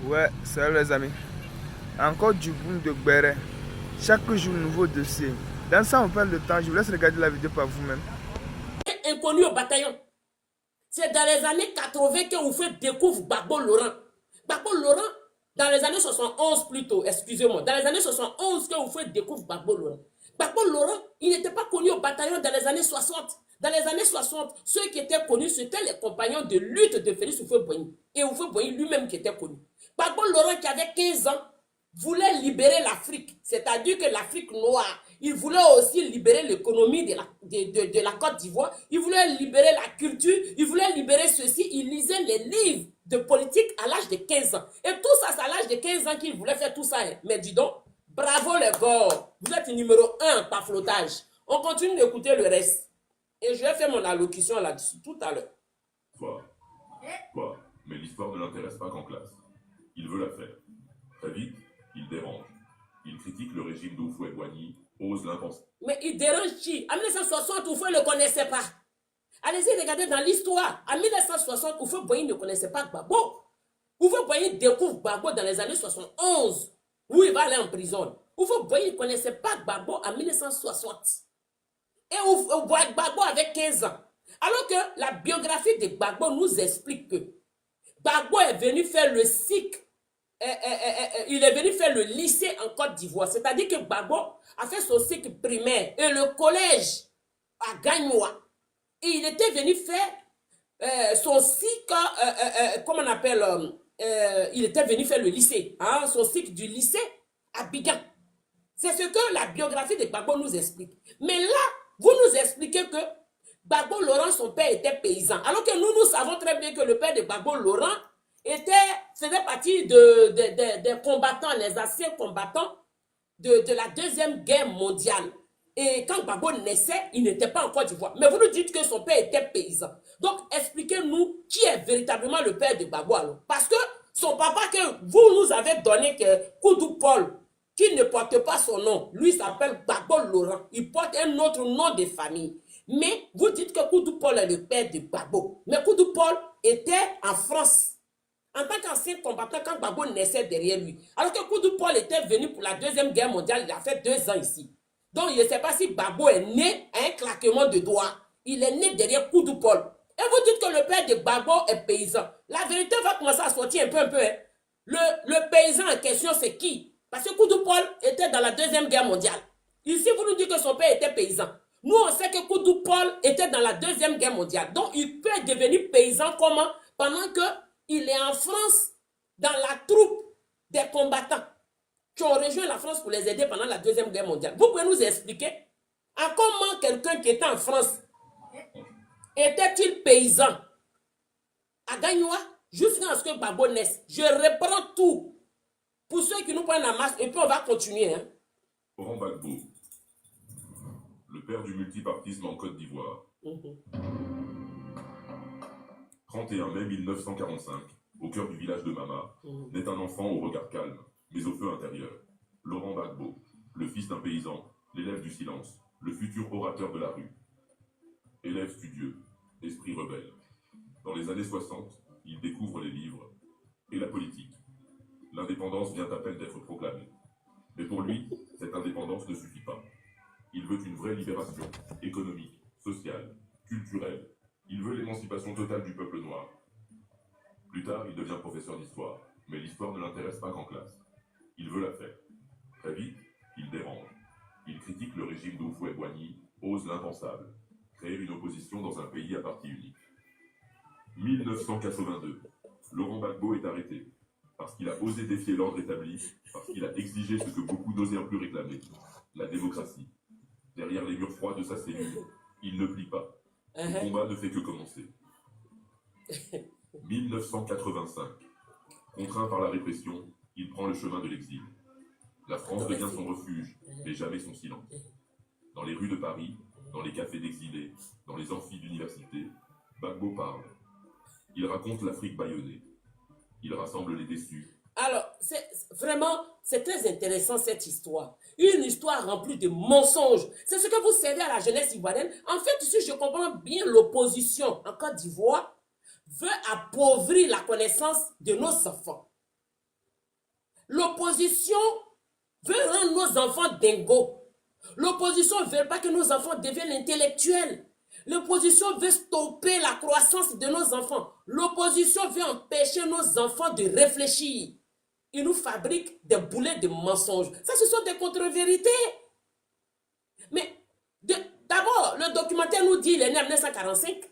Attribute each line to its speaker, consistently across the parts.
Speaker 1: Ouais, salut les amis. Encore du boom de Béret. Chaque jour, nouveau dossier. Dans ça, on perd le temps. Je vous laisse regarder la vidéo par vous-même.
Speaker 2: Inconnu au bataillon. C'est dans les années 80 que vous faites découvrir Gbagbo Laurent. Gbagbo Laurent, dans les années 71 plutôt, excusez-moi, dans les années 71 que vous faites découvrir Gbagbo Laurent. Gbagbo Laurent, il n'était pas connu au bataillon dans les années 60. Dans les années 60, ceux qui étaient connus, c'était les compagnons de lutte de Félix Houphouët-Boigny. Et Houphouët-Boigny lui-même qui était connu. Gbagbo Laurent, qui avait 15 ans, voulait libérer l'Afrique, c'est-à-dire que l'Afrique noire. Il voulait aussi libérer l'économie de la Côte d'Ivoire. Il voulait libérer la culture. Il voulait libérer ceci. Il lisait les livres de politique à l'âge de 15 ans. Et tout ça, c'est à l'âge de 15 ans qu'il voulait faire tout ça. Mais dis donc, bravo les gars. Vous êtes numéro 1 par flottage. On continue d'écouter le reste. Et je vais faire mon allocution là-dessus tout à l'heure.
Speaker 3: Quoi? Mais l'histoire ne l'intéresse pas qu'en classe. Il veut la faire. Très vite, il dérange. Il critique le régime d'Houphouët-Boigny, ose l'impensable.
Speaker 2: Mais il dérange qui? En 1960, Houphouët ne le connaissait pas. Allez-y, regardez dans l'histoire. En 1960, Houphouët-Boigny ne connaissait pas Gbagbo. Houphouët-Boigny découvre Gbagbo dans les années 71, où il va aller en prison. Houphouët-Boigny ne connaissait pas Gbagbo en 1960. Et Gbagbo avait 15 ans. Alors que la biographie de Gbagbo nous explique que Gbagbo est venu faire le cycle. Il est venu faire le lycée en Côte d'Ivoire. C'est-à-dire que Gbagbo a fait son cycle primaire et le collège à Gagnoa. Et il était venu faire son cycle, comment on appelle, il était venu faire le lycée, hein, son cycle du lycée à Bigan. C'est ce que la biographie de Gbagbo nous explique. Mais là, vous nous expliquez que Gbagbo Laurent, son père était paysan. Alors que nous savons très bien que le père de Gbagbo Laurent faisait partie des combattants, les anciens combattants de la Deuxième Guerre mondiale. Et quand Gbagbo naissait, il n'était pas en Côte d'Ivoire. Mais vous nous dites que son père était paysan. Donc, expliquez-nous qui est véritablement le père de Gbagbo alors. Parce que son papa que vous nous avez donné, que Koudou Paul, qui ne porte pas son nom, lui s'appelle Gbagbo Laurent. Il porte un autre nom de famille. Mais vous dites que Koudou Paul est le père de Gbagbo. Mais Koudou Paul était en France en tant qu'ancien combattant quand Gbagbo naissait derrière lui. Alors que Koudou Paul était venu pour la Deuxième Guerre mondiale, il a fait 2 ans ici. Donc je ne sais pas si Gbagbo est né à un claquement de doigts. Il est né derrière Koudou Paul. Et vous dites que le père de Gbagbo est paysan. La vérité va commencer à sortir un peu. Hein. Le paysan en question, c'est qui? Parce que Koudou Paul était dans la Deuxième Guerre mondiale. Ici, vous nous dites que son père était paysan. Nous, on sait que Koudou Paul était dans la Deuxième Guerre mondiale. Donc, il peut devenir paysan comment? Pendant qu'il est en France, dans la troupe des combattants qui ont rejoint la France pour les aider pendant la Deuxième Guerre mondiale. Vous pouvez nous expliquer en comment quelqu'un qui était en France était-il paysan à Gagnoa jusqu'à ce que Gbagbo naisse? Je reprends tout pour ceux qui nous prennent la masse et puis on va continuer. Hein.
Speaker 3: Laurent Gbagbo, le père du multipartisme en Côte d'Ivoire. 31 mai 1945, au cœur du village de Mama, naît un enfant au regard calme, mais au feu intérieur. Laurent Gbagbo, le fils d'un paysan, l'élève du silence, le futur orateur de la rue. Élève studieux, esprit rebelle. Dans les années 60, il découvre les livres et la politique. L'indépendance vient à peine d'être proclamée. Mais pour lui, cette indépendance ne suffit pas. Il veut une vraie libération économique, sociale, culturelle. Il veut l'émancipation totale du peuple noir. Plus tard, il devient professeur d'histoire, mais l'histoire ne l'intéresse pas qu'en classe. Il veut la faire. Très vite, il dérange. Il critique le régime d'Houphouët-Boigny, ose l'impensable, créer une opposition dans un pays à parti unique. 1982, Laurent Gbagbo est arrêté, parce qu'il a osé défier l'ordre établi, parce qu'il a exigé ce que beaucoup n'osaient plus réclamer, la démocratie. Derrière les murs froids de sa cellule, il ne plie pas. Le combat ne fait que commencer. 1985, contraint par la répression, il prend le chemin de l'exil. La France devient son refuge, mais jamais son silence. Dans les rues de Paris, dans les cafés d'exilés, dans les amphis d'université, Gbagbo parle. Il raconte l'Afrique bâillonnée. Il rassemble les déçus.
Speaker 2: Alors, c'est très intéressant cette histoire. Une histoire remplie de mensonges. C'est ce que vous servez à la jeunesse ivoirienne. En fait, si je comprends bien, l'opposition en Côte d'Ivoire veut appauvrir la connaissance de nos enfants. L'opposition veut rendre nos enfants dingos. L'opposition ne veut pas que nos enfants deviennent intellectuels. L'opposition veut stopper la croissance de nos enfants. L'opposition veut empêcher nos enfants de réfléchir. Ils nous fabriquent des boulets de mensonges. Ça, ce sont des contre-vérités. Mais d'abord, le documentaire nous dit qu'il est né en 1945.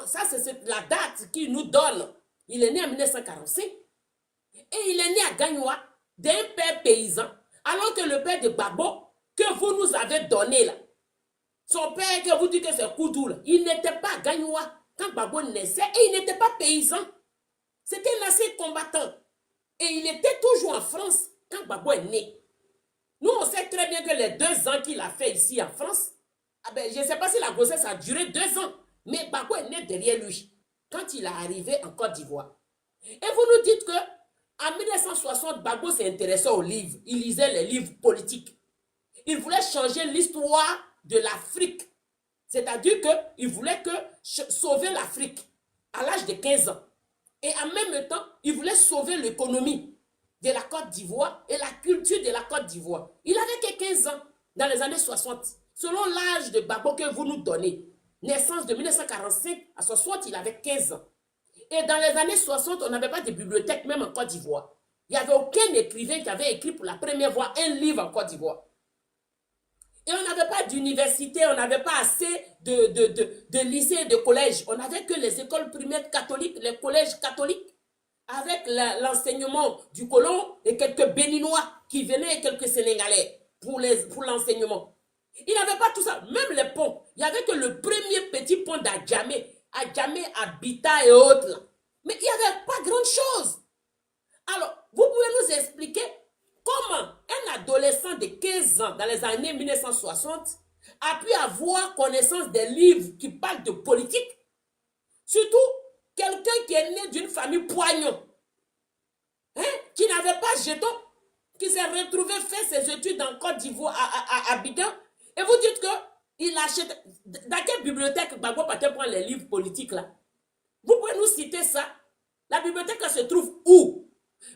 Speaker 2: Ça, c'est la date qu'il nous donne. Il est né en 1945. Et il est né à Gagnoua, d'un père paysan. Alors que le père de Gbagbo, que vous nous avez donné là, son père, que vous dites que c'est Koudou, là, il n'était pas à Gagnoua quand Gbagbo naissait et il n'était pas paysan. C'était un ancien combattant. Et il était toujours en France quand Gbagbo est né. Nous, on sait très bien que les 2 ans qu'il a fait ici en France, je ne sais pas si la grossesse a duré 2 ans, mais Gbagbo est né derrière lui quand il est arrivé en Côte d'Ivoire. Et vous nous dites que en 1960, Gbagbo s'est intéressé aux livres. Il lisait les livres politiques. Il voulait changer l'histoire de l'Afrique. C'est-à-dire qu'il voulait sauver l'Afrique à l'âge de 15 ans. Et en même temps, il voulait sauver l'économie de la Côte d'Ivoire et la culture de la Côte d'Ivoire. Il avait que 15 ans dans les années 60. Selon l'âge de Gbagbo que vous nous donnez, naissance de 1945 à 60, il avait 15 ans. Et dans les années 60, on n'avait pas de bibliothèque, même en Côte d'Ivoire. Il n'y avait aucun écrivain qui avait écrit pour la première fois un livre en Côte d'Ivoire. Et on n'avait pas d'université, on n'avait pas assez de lycées et de collèges. On n'avait que les écoles primaires catholiques, les collèges catholiques, avec l'enseignement du colon et quelques Béninois qui venaient et quelques Sénégalais pour l'enseignement. Il n'avait pas tout ça. Même les ponts. Il n'y avait que le premier petit pont d'Adjamé, Habitat et autres. Là. Mais il n'y avait pas grand-chose. Alors, vous pouvez nous expliquer comment un adolescent de 15 ans dans les années 1960 a pu avoir connaissance des livres qui parlent de politique, surtout quelqu'un qui est né d'une famille poignon, qui n'avait pas jeton, qui s'est retrouvé faire ses études en Côte d'Ivoire à Abidjan, et vous dites que il achète. Dans quelle bibliothèque Gbagbo Paté prend les livres politiques là? Vous pouvez nous citer ça? La bibliothèque se trouve où?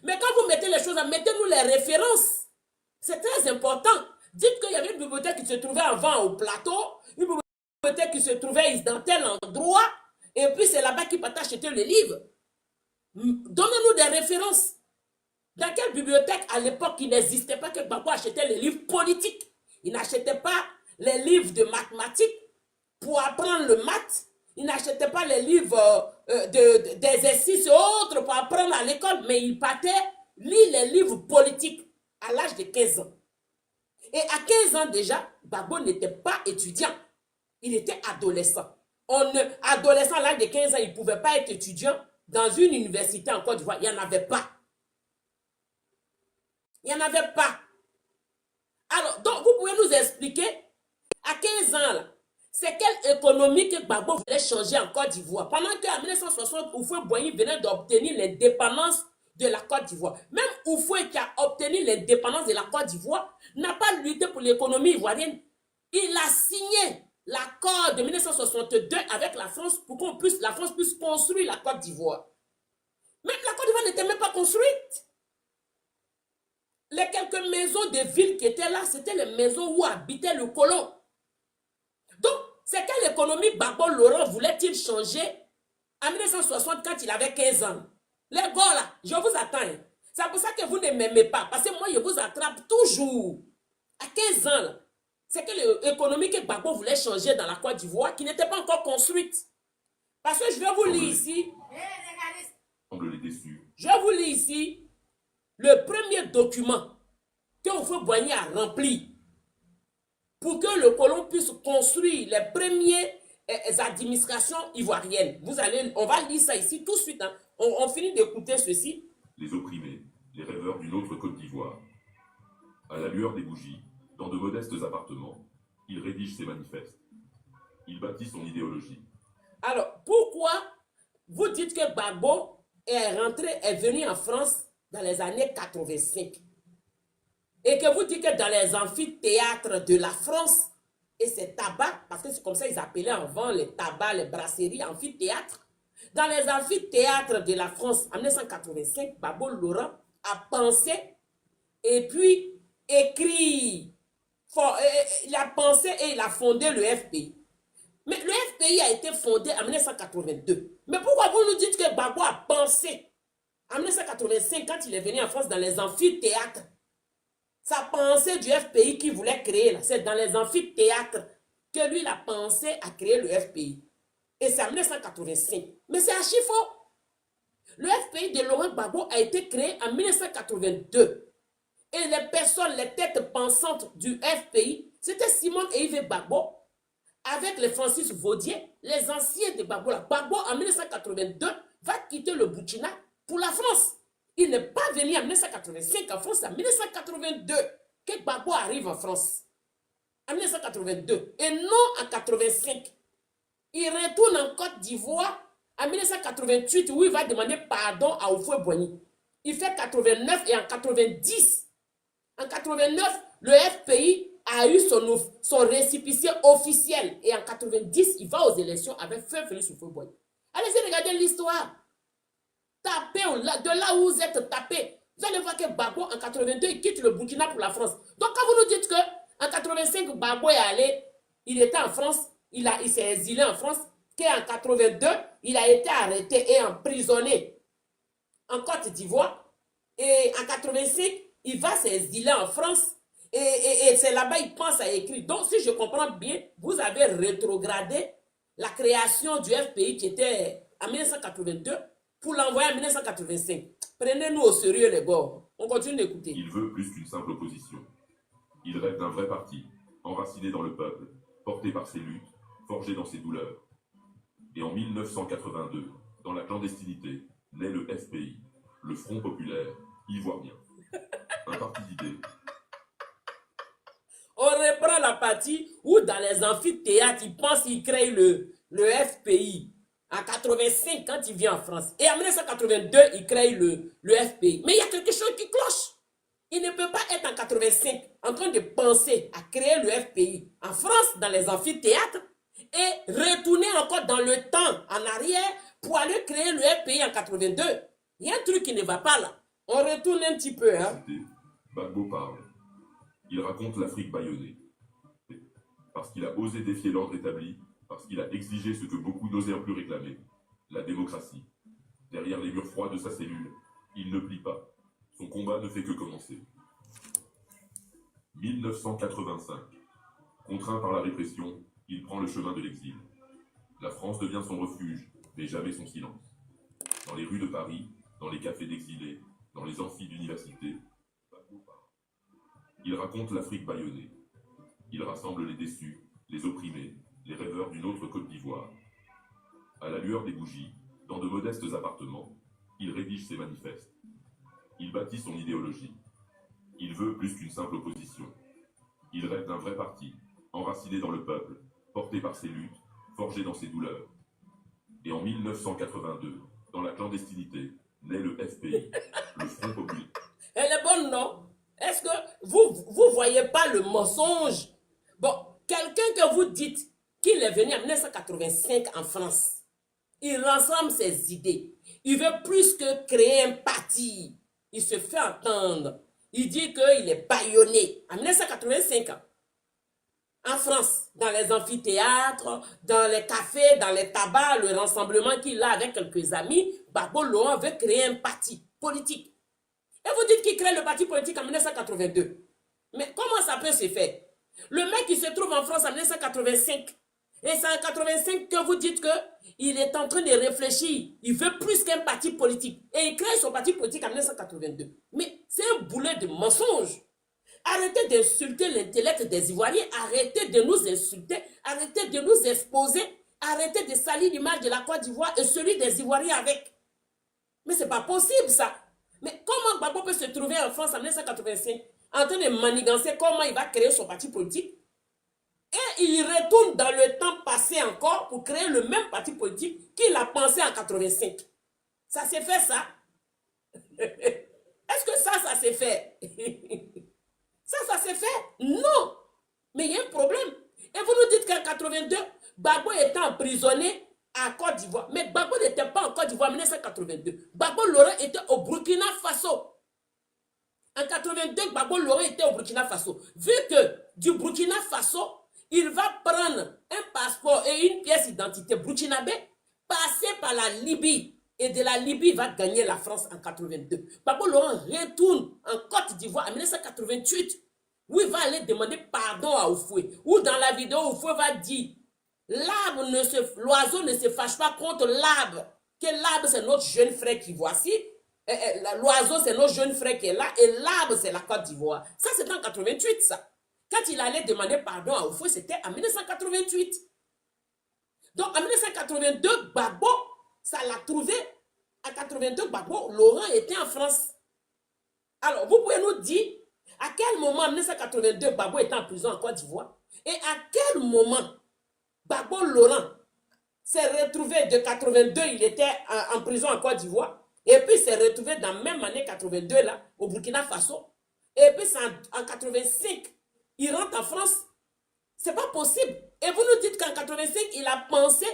Speaker 2: Mais quand vous mettez les choses, mettez-nous les références. C'est très important. Dites qu'il y avait une bibliothèque qui se trouvait avant au plateau, une bibliothèque qui se trouvait dans tel endroit, et puis c'est là-bas qu'il peut acheter les livres. Donnez-nous des références. Dans quelle bibliothèque à l'époque il n'existait pas que Gbagbo achetait les livres politiques? Il n'achetait pas les livres de mathématiques pour apprendre le maths. Il n'achetait pas les livres d'exercices et autres pour apprendre à l'école, mais il partait lire les livres politiques à l'âge de 15 ans. Et à 15 ans déjà, Gbagbo n'était pas étudiant. Il était adolescent. Adolescent à l'âge de 15 ans, il ne pouvait pas être étudiant dans une université en Côte d'Ivoire. Il n'y en avait pas. Il n'y en avait pas. Alors, donc, vous pouvez nous expliquer, à 15 ans, c'est quelle économie que Gbagbo voulait changer en Côte d'Ivoire? Pendant qu'en 1960, Houphouët-Boigny venait d'obtenir l'indépendance de la Côte d'Ivoire. Même Houphouët qui a obtenu l'indépendance de la Côte d'Ivoire n'a pas lutté pour l'économie ivoirienne. Il a signé l'accord de 1962 avec la France pour que la France puisse construire la Côte d'Ivoire. Mais la Côte d'Ivoire n'était même pas construite. Les quelques maisons de ville qui étaient là, c'était les maisons où habitait le colon. Donc, c'est quelle économie Gbagbo Laurent voulait-il changer en 1960 quand il avait 15 ans? Les gars là, je vous attends. C'est pour ça que vous ne m'aimez pas. Parce que moi, je vous attrape toujours. À 15 ans, c'est quelle économie que Gbagbo voulait changer dans la Côte d'Ivoire qui n'était pas encore construite. Parce que je vais vous lire ici. Je vais vous lire ici le premier document que Houphouët-Boigny a rempli pour que le colon puisse construire les premières administrations ivoiriennes. On va lire ça ici tout de suite. Hein. On finit d'écouter ceci.
Speaker 3: Les opprimés, les rêveurs d'une autre Côte d'Ivoire. À la lueur des bougies, dans de modestes appartements, il rédige ses manifestes. Il bâtit son idéologie.
Speaker 2: Alors, pourquoi vous dites que Gbagbo est venu en France dans les années 85 et que vous dites que dans les amphithéâtres de la France, et c'est tabac, parce que c'est comme ça qu'ils appelaient avant les tabacs, les brasseries, amphithéâtres. Dans les amphithéâtres de la France, en 1985, Gbagbo Laurent à penser et puis écrire. Il a pensé et il a fondé le FPI. Mais le FPI a été fondé en 1982. Mais pourquoi vous nous dites que Gbagbo a pensé en 1985 quand il est venu en France dans les amphithéâtres? Sa pensée du FPI qu'il voulait créer, c'est dans les amphithéâtres que lui il a pensé à créer le FPI. Et c'est en 1985. Mais c'est archi faux. Le FPI de Laurent Gbagbo a été créé en 1982. Et les personnes, les têtes pensantes du FPI, c'était Simone et Yves Gbagbo, avec les Francis Vaudier, les anciens de Gbagbo. Gbagbo, en 1982, va quitter le Burkina pour la France. Il n'est pas venu en 1985 en France, c'est en 1982 que Gbagbo arrive en France. En 1982. Et non en 1985. Il retourne en Côte d'Ivoire en 1988 où il va demander pardon à Houphouët-Boigny. Il fait 89 et en 90. En 89, le FPI a eu son récépissé officiel. Et en 90, il va aux élections avec Feu Félix Houphouët-Boigny. Allez-y, regardez l'histoire. Tapez de là où vous êtes tapé. Vous allez voir que Gbagbo, en 82, il quitte le Burkina pour la France. Donc, quand vous nous dites qu'en 85, Gbagbo est allé, il était en France, il s'est exilé en France, qu'en 82, il a été arrêté et emprisonné en Côte d'Ivoire. Et en 85, il va s'exiler en France. Et c'est là-bas il pense à écrire. Donc, si je comprends bien, vous avez rétrogradé la création du FPI qui était en 1982 pour l'envoyer en 1985. Prenez-nous au sérieux les gars. On continue d'écouter.
Speaker 3: Il veut plus qu'une simple opposition. Il rêve d'un vrai parti, enraciné dans le peuple, porté par ses luttes, forgé dans ses douleurs. Et en 1982, dans la clandestinité, naît le FPI, le Front Populaire Ivoirien. Un parti d'idées.
Speaker 2: On reprend la partie où dans les amphithéâtres, il pense qu'il crée le FPI. En 85, quand il vient en France. Et en 1982, il crée le FPI. Mais il y a quelque chose qui cloche. Il ne peut pas être en 85 en train de penser à créer le FPI en France, dans les amphithéâtres, et retourner encore dans le temps, en arrière, pour aller créer le FPI en 82. Il y a un truc qui ne va pas là. On retourne un petit peu. Hein.
Speaker 3: Gbagbo parle. Il raconte l'Afrique bâillonnée. Parce qu'il a osé défier l'ordre établi, parce qu'il a exigé ce que beaucoup n'osèrent plus réclamer, la démocratie. Derrière les murs froids de sa cellule, il ne plie pas. Son combat ne fait que commencer. 1985. Contraint par la répression, il prend le chemin de l'exil. La France devient son refuge, mais jamais son silence. Dans les rues de Paris, dans les cafés d'exilés, dans les amphis d'université, il raconte l'Afrique bâillonnée. Il rassemble les déçus, les opprimés, les rêveurs d'une autre Côte d'Ivoire. À la lueur des bougies, dans de modestes appartements, il rédige ses manifestes. Il bâtit son idéologie. Il veut plus qu'une simple opposition. Il rêve d'un vrai parti, enraciné dans le peuple, porté par ses luttes, forgé dans ses douleurs. Et en 1982, dans la clandestinité, naît le FPI, le Front Populaire.
Speaker 2: Elle est bonne, non? Est-ce que vous voyez pas le mensonge? Bon, quelqu'un que vous dites qu'il est venu en 1985 en France, il rassemble ses idées. Il veut plus que créer un parti. Il se fait entendre. Il dit qu'il est bâillonné. En 1985, en France, dans les amphithéâtres, dans les cafés, dans les tabacs, le rassemblement qu'il a avec quelques amis, Gbagbo Laurent veut créer un parti politique. Et vous dites qu'il crée le parti politique en 1982. Mais comment ça peut se faire? Le mec qui se trouve en France en 1985, et c'est en 1985 que vous dites qu'il est en train de réfléchir. Il veut plus qu'un parti politique. Et il crée son parti politique en 1982. Mais c'est un boulet de mensonges. Arrêtez d'insulter l'intellect des Ivoiriens. Arrêtez de nous insulter. Arrêtez de nous exposer. Arrêtez de salir l'image de la Côte d'Ivoire et celui des Ivoiriens avec. Mais c'est pas possible ça. Mais comment Gbagbo peut se trouver en France en 1985 en train de manigancer comment il va créer son parti politique? Et il retourne dans le temps passé encore pour créer le même parti politique qu'il a pensé en 85. Ça s'est fait ça? Est-ce que ça s'est fait? Ça s'est fait? Non. Mais il y a un problème. Et vous nous dites qu'en 82, Gbagbo était emprisonné à Côte d'Ivoire. Mais Gbagbo n'était pas en Côte d'Ivoire en 1982. Gbagbo Laurent était au Burkina Faso. En 82, Gbagbo Laurent était au Burkina Faso. Vu que du Burkina Faso, il va prendre un passeport et une pièce d'identité burkinabé, passer par la Libye. Et de la Libye, il va gagner la France en 82. Gbagbo Laurent retourne en Côte d'Ivoire en 1988, où il va aller demander pardon à Oufoué. Où dans la vidéo, Oufoué va dire, l'oiseau ne se fâche pas contre l'arbre. Que l'arbre, c'est notre jeune frère qui voici. L'oiseau, c'est notre jeune frère qui est là. Et l'arbre, c'est la Côte d'Ivoire. Ça, c'était en 88, ça. Quand il allait demander pardon à Oufoué, c'était en 1988. Donc, en 1982, Gbagbo, ça l'a trouvé. En 82, Gbagbo, Laurent était en France. Alors, vous pouvez nous dire à quel moment, en 1982, Gbagbo était en prison en Côte d'Ivoire? Et à quel moment Gbagbo Laurent s'est retrouvé de 82, il était en prison en Côte d'Ivoire. Et puis, s'est retrouvé dans la même année 82, là, au Burkina Faso. Et puis, en 85, il rentre en France. C'est pas possible. Et vous nous dites qu'en 85, il a pensé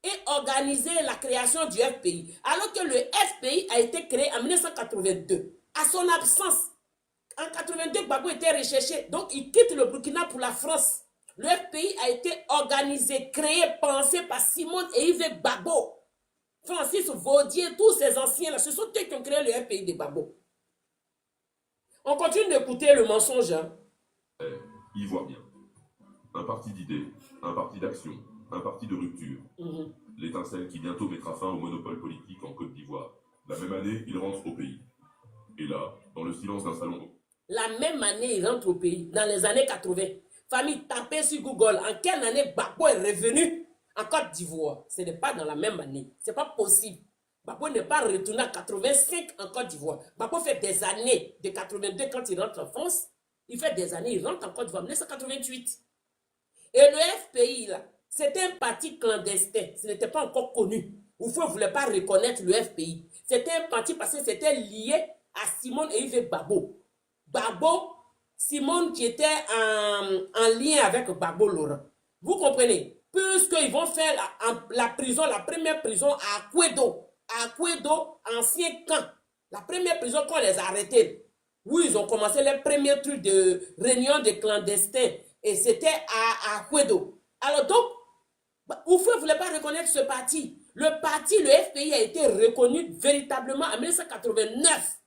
Speaker 2: et organisé la création du FPI. Alors que le FPI a été créé en 1982. À son absence, en 82, Gbagbo était recherché. Donc, il quitte le Burkina pour la France. Le FPI a été organisé, créé, pensé par Simone et Yves Gbagbo. Francis Vaudier, tous ces anciens-là, ce sont eux qui ont créé le FPI de Gbagbo. On continue d'écouter le mensonge. Hein?
Speaker 3: Ivoirien. Un parti d'idées, un parti d'action, un parti de rupture. L'étincelle qui bientôt mettra fin au monopole politique en Côte d'Ivoire. La même année, il rentre au pays. Et là, dans le silence d'un salon...
Speaker 2: La même année, il rentre au pays, dans les années 80. Famille, tapez sur Google, en quelle année Gbagbo est revenu en Côte d'Ivoire? Ce n'est pas dans la même année. Ce n'est pas possible. Gbagbo n'est pas retourné en 85 en Côte d'Ivoire. Gbagbo fait des années, de 82 quand il rentre en France, il fait des années, il rentre en Côte d'Ivoire en 1988. Et le FPI, là, c'était un parti clandestin. Ce n'était pas encore connu. Oufoué ne voulait pas reconnaître le FPI. C'était un parti parce que c'était lié à Simone et Yves Gbagbo. Gbagbo, Simone qui était en lien avec Gbagbo Laurent. Vous comprenez? Puisqu'ils vont faire la prison, la première prison à Akwedo. À Akwedo, ancien camp. La première prison qu'on les a arrêtés. Où ils ont commencé les premiers trucs de réunion de clandestins. Et c'était à Akwedo. Alors donc, Oufoué ne voulait pas reconnaître ce parti. Le FPI a été reconnu véritablement en 1989.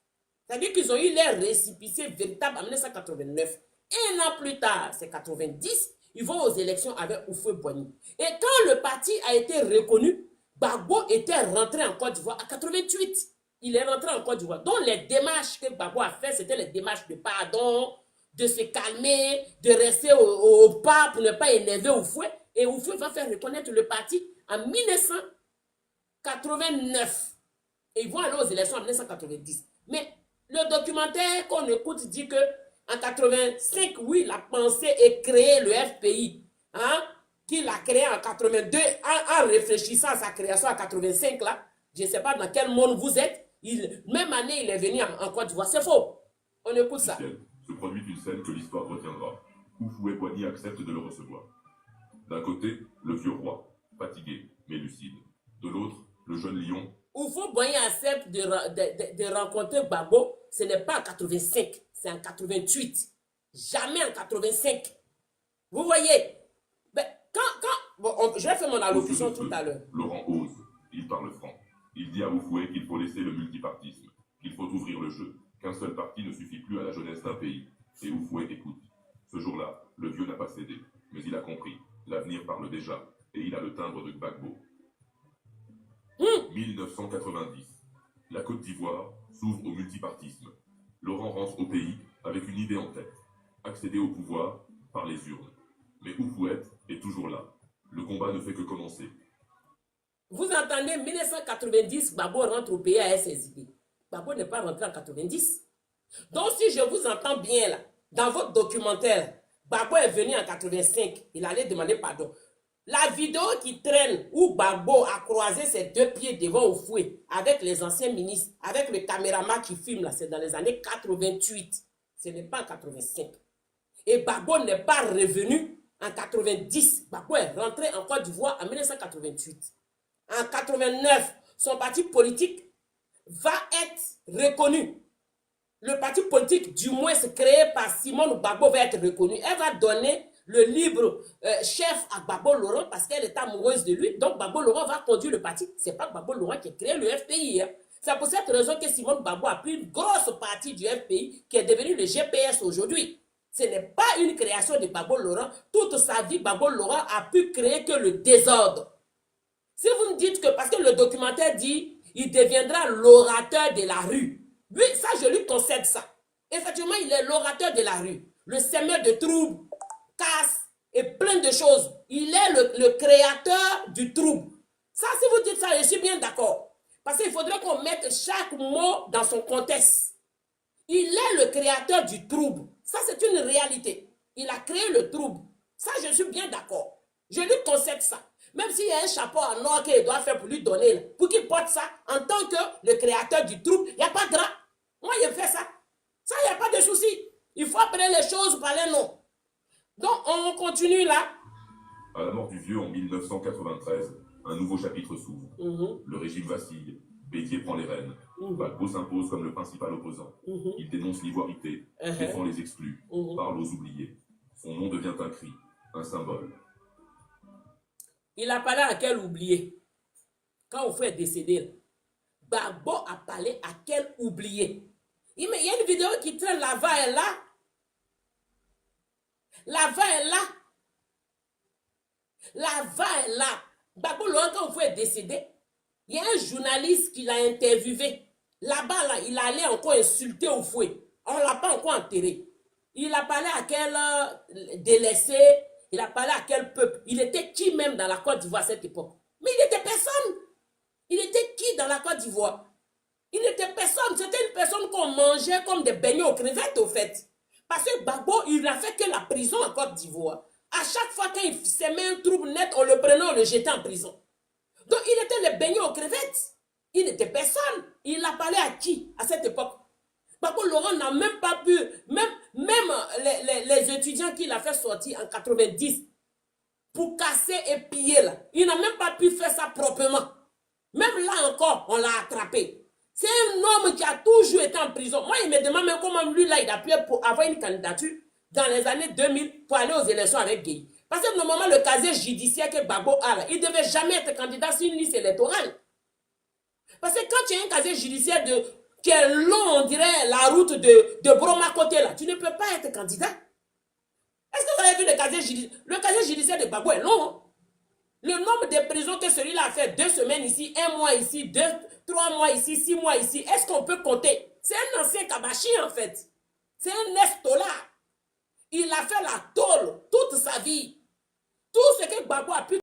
Speaker 2: C'est-à-dire qu'ils ont eu leur récépissé véritable en 1989. Un an plus tard, c'est 90, ils vont aux élections avec Oufoué Boigny. Et quand le parti a été reconnu, Gbagbo était rentré en Côte d'Ivoire en 88. Il est rentré en Côte d'Ivoire. Donc les démarches que Gbagbo a fait, c'était les démarches de pardon, de se calmer, de rester au pas pour ne pas énerver Oufoué. Et Oufoué va faire reconnaître le parti en 1989. Et ils vont aller aux élections en 1990. Mais le documentaire qu'on écoute dit que en 85, oui, il a pensé et créé le FPI. Hein, qu'il a créé en 82, en réfléchissant à sa création en 85, là. Je ne sais pas dans quel monde vous êtes. Même année, il est venu en Côte d'Ivoire. C'est faux. On écoute ça.
Speaker 3: Se produit une scène que l'histoire retiendra. Oufoué Boigny accepte de le recevoir. D'un côté, le vieux roi, fatigué, mais lucide. De l'autre, le jeune lion.
Speaker 2: Oufoué Boigny accepte de rencontrer Gbagbo. Ce n'est pas en 85, c'est en 88. Jamais en 85. Vous voyez, ben, je vais faire mon allocution tout à l'heure.
Speaker 3: Laurent ose, il parle franc. Il dit à Oufoué qu'il faut laisser le multipartisme, qu'il faut ouvrir le jeu, qu'un seul parti ne suffit plus à la jeunesse d'un pays. Et Oufoué écoute. Ce jour-là, le vieux n'a pas cédé, mais il a compris. L'avenir parle déjà, et il a le timbre de Gbagbo. 1990. La Côte d'Ivoire s'ouvre au multipartisme. Laurent rentre au pays avec une idée en tête. Accéder au pouvoir par les urnes. Mais Oufoué est toujours là. Le combat ne fait que commencer.
Speaker 2: Vous entendez, 1990, Gbagbo rentre au pays avec ses idées. Gbagbo n'est pas rentré en 90. Donc si je vous entends bien là, dans votre documentaire, Gbagbo est venu en 85, il allait demander pardon. La vidéo qui traîne où Gbagbo a croisé ses deux pieds devant Oufoué avec les anciens ministres, avec le caméraman qui filme là, c'est dans les années 88. Ce n'est pas en 85. Et Gbagbo n'est pas revenu en 90. Gbagbo est rentré en Côte d'Ivoire en 1988. En 89, son parti politique va être reconnu. le parti politique, du moins créé par Simone Gbagbo, va être reconnu. Elle va donner le libre chef à Gbagbo Laurent parce qu'elle est amoureuse de lui. Donc Gbagbo Laurent va conduire le parti. Ce n'est pas Gbagbo Laurent qui a créé le FPI. Hein. C'est pour cette raison que Simone Gbagbo a pris une grosse partie du FPI qui est devenu le GPS aujourd'hui. Ce n'est pas une création de Gbagbo Laurent. Toute sa vie, Gbagbo Laurent a pu créer que le désordre. Si vous me dites que, parce que le documentaire dit, il deviendra l'orateur de la rue. Oui, ça, je lui concède ça. Effectivement, il est l'orateur de la rue. Le semeur de troubles, casse et plein de choses. Il est le créateur du trouble. Ça, si vous dites ça, je suis bien d'accord. Parce qu'il faudrait qu'on mette chaque mot dans son contexte. Il est le créateur du trouble. Ça, c'est une réalité. Il a créé le trouble. Ça, je suis bien d'accord. Je lui concède ça. Même s'il y a un chapeau en or qu'il doit faire pour lui donner, pour qu'il porte ça, en tant que le créateur du trouble, il n'y a pas de drap. Moi, je fais ça. Ça, il n'y a pas de souci. Il faut appeler les choses par les noms. Donc, on continue là.
Speaker 3: À la mort du vieux en 1993, un nouveau chapitre s'ouvre. Le régime vacille. Bédier prend les rênes. Gbagbo s'impose comme le principal opposant. Il dénonce l'ivoirité, défend les exclus, parle aux oubliés. Son nom devient un cri, un symbole.
Speaker 2: Il a parlé à quel oublié? Quand on fait décéder, Gbagbo a parlé à quel oublié? Il y a une vidéo qui traîne, la va est là. La va est là. La va est là. Gbagbo, quand on fait décéder, il y a un journaliste qui l'a interviewé. Là-bas, là, il allait encore insulter au fouet. On ne l'a pas encore enterré. Il a parlé à quel délaissé, il a parlé à quel peuple. Il était qui même dans la Côte d'Ivoire à cette époque? Mais il n'était personne. Il était qui dans la Côte d'Ivoire? Il n'était personne. C'était une personne qu'on mangeait comme des beignets aux crevettes, au fait. Parce que Gbagbo, il n'a fait que la prison en Côte d'Ivoire. À chaque fois qu'il s'aimait un trouble net, on le prenait, on le jetait en prison. Donc, il était les beignets aux crevettes. Il n'était personne. Il a parlé à qui à cette époque? Gbagbo Laurent n'a même pas pu, même les étudiants qu'il a fait sortir en 90 pour casser et piller là, il n'a même pas pu faire ça proprement. Même là encore, on l'a attrapé. C'est un homme qui a toujours été en prison. Moi, il me demande même comment lui là, il a pu pour avoir une candidature dans les années 2000 pour aller aux élections avec Gueye. Parce que normalement, le casier judiciaire que Gbagbo a là, il ne devait jamais être candidat sur une liste électorale. Parce que quand tu as un casier judiciaire qui est long, on dirait la route de Broma côté là, tu ne peux pas être candidat. Est-ce que vous avez vu le casier judiciaire? Le casier judiciaire de Gbagbo est long. Hein? Le nombre de prisons que celui-là a fait, 2 semaines ici, 1 mois ici, 3 mois ici, 6 mois ici, est-ce qu'on peut compter? C'est un ancien Kabashi en fait. C'est un estola. Il a fait la